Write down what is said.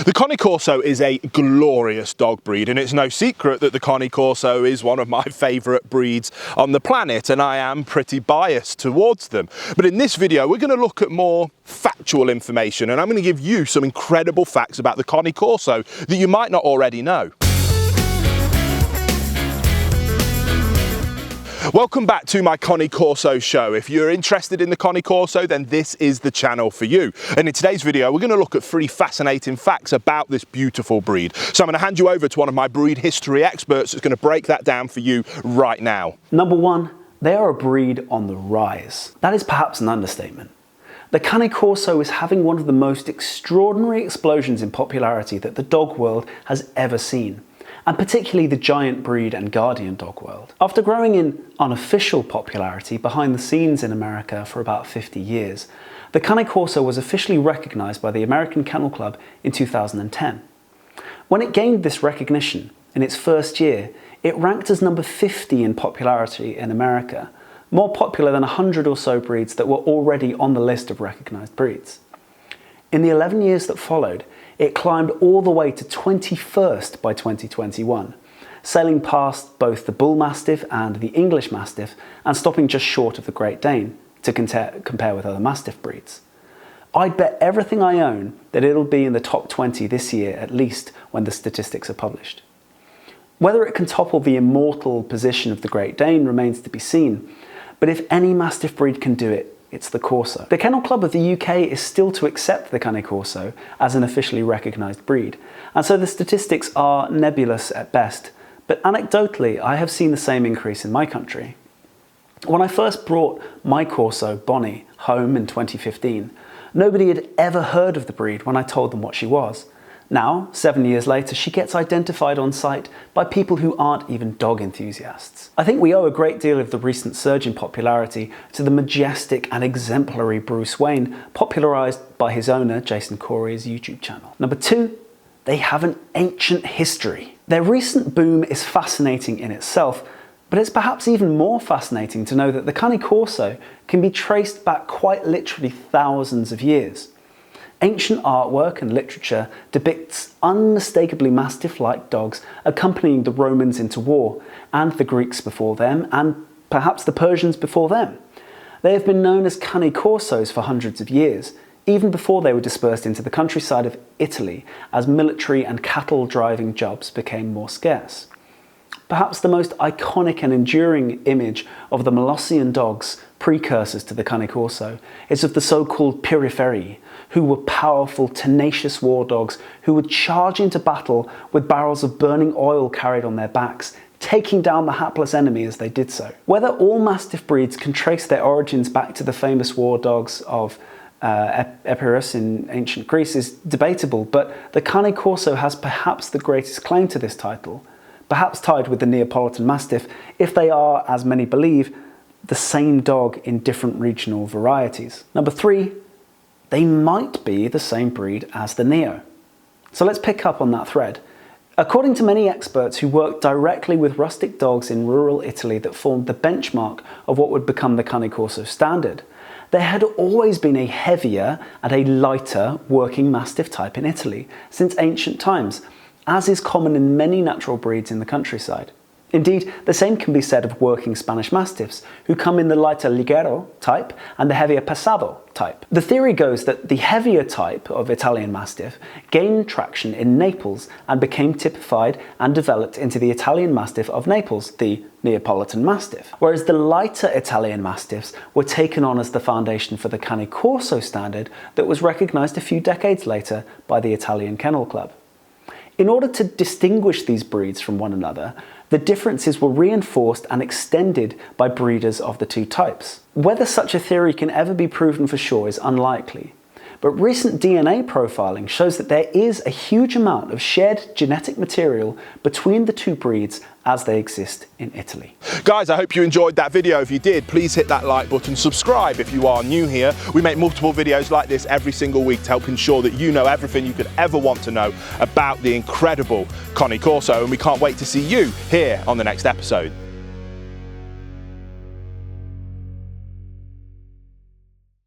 The Cane Corso is a glorious dog breed, and it's no secret that the Cane Corso is one of my favourite breeds on the planet, and I am pretty biased towards them. But in this video we're going to look at more factual information, and I'm going to give you some incredible facts about the Cane Corso that you might not already know. Welcome back to my Cane Corso show. If you're interested in the Cane Corso, then this is the channel for you. And in today's video, we're going to look at 3 fascinating facts about this beautiful breed. So I'm going to hand you over to one of my breed history experts that's going to break that down for you right now. Number 1, they are a breed on the rise. That is perhaps an understatement. The Cane Corso is having one of the most extraordinary explosions in popularity that the dog world has ever seen, and particularly the giant breed and guardian dog world. After growing in unofficial popularity behind the scenes in America for about 50 years, the Cane Corso was officially recognised by the American Kennel Club in 2010. When it gained this recognition in its first year, it ranked as number 50 in popularity in America, more popular than 100 or so breeds that were already on the list of recognised breeds. In the 11 years that followed, it climbed all the way to 21st by 2021, sailing past both the Bull Mastiff and the English Mastiff and stopping just short of the Great Dane to compare with other Mastiff breeds. I'd bet everything I own that it'll be in the top 20 this year at least when the statistics are published. Whether it can topple the immortal position of the Great Dane remains to be seen, but if any Mastiff breed can do it, it's the Corso. The Kennel Club of the UK is still to accept the Cane Corso as an officially recognised breed, and so the statistics are nebulous at best, but anecdotally I have seen the same increase in my country. When I first brought my Corso, Bonnie, home in 2015, nobody had ever heard of the breed when I told them what she was. Now, 7 years later, she gets identified on site by people who aren't even dog enthusiasts. I think we owe a great deal of the recent surge in popularity to the majestic and exemplary Bruce Wayne, popularised by his owner, Jason Corey's YouTube channel. Number 2, they have an ancient history. Their recent boom is fascinating in itself, but it's perhaps even more fascinating to know that the Cane Corso can be traced back quite literally thousands of years. Ancient artwork and literature depicts unmistakably Mastiff-like dogs accompanying the Romans into war, and the Greeks before them, and perhaps the Persians before them. They have been known as Cane Corsos for hundreds of years, even before they were dispersed into the countryside of Italy as military and cattle-driving jobs became more scarce. Perhaps the most iconic and enduring image of the Molossian dogs, precursors to the Cane Corso, is of the so-called FENRIR, who were powerful, tenacious war dogs who would charge into battle with barrels of burning oil carried on their backs, taking down the hapless enemy as they did so. Whether all Mastiff breeds can trace their origins back to the famous war dogs of Epirus in ancient Greece is debatable, but the Cane Corso has perhaps the greatest claim to this title, perhaps tied with the Neapolitan Mastiff, if they are, as many believe, the same dog in different regional varieties. Number 3, they might be the same breed as the Neo. So let's pick up on that thread. According to many experts who worked directly with rustic dogs in rural Italy that formed the benchmark of what would become the Cane Corso standard, there had always been a heavier and a lighter working Mastiff type in Italy since ancient times, as is common in many natural breeds in the countryside. Indeed, the same can be said of working Spanish Mastiffs, who come in the lighter Ligero type and the heavier Passado type. The theory goes that the heavier type of Italian Mastiff gained traction in Naples and became typified and developed into the Italian Mastiff of Naples, the Neapolitan Mastiff, whereas the lighter Italian Mastiffs were taken on as the foundation for the Cane Corso standard that was recognised a few decades later by the Italian Kennel Club. In order to distinguish these breeds from one another, the differences were reinforced and extended by breeders of the two types. Whether such a theory can ever be proven for sure is unlikely, but recent DNA profiling shows that there is a huge amount of shared genetic material between the two breeds as they exist in Italy. Guys, I hope you enjoyed that video. If you did, please hit that like button, subscribe if you are new here. We make multiple videos like this every single week to help ensure that you know everything you could ever want to know about the incredible Cane Corso, and we can't wait to see you here on the next episode.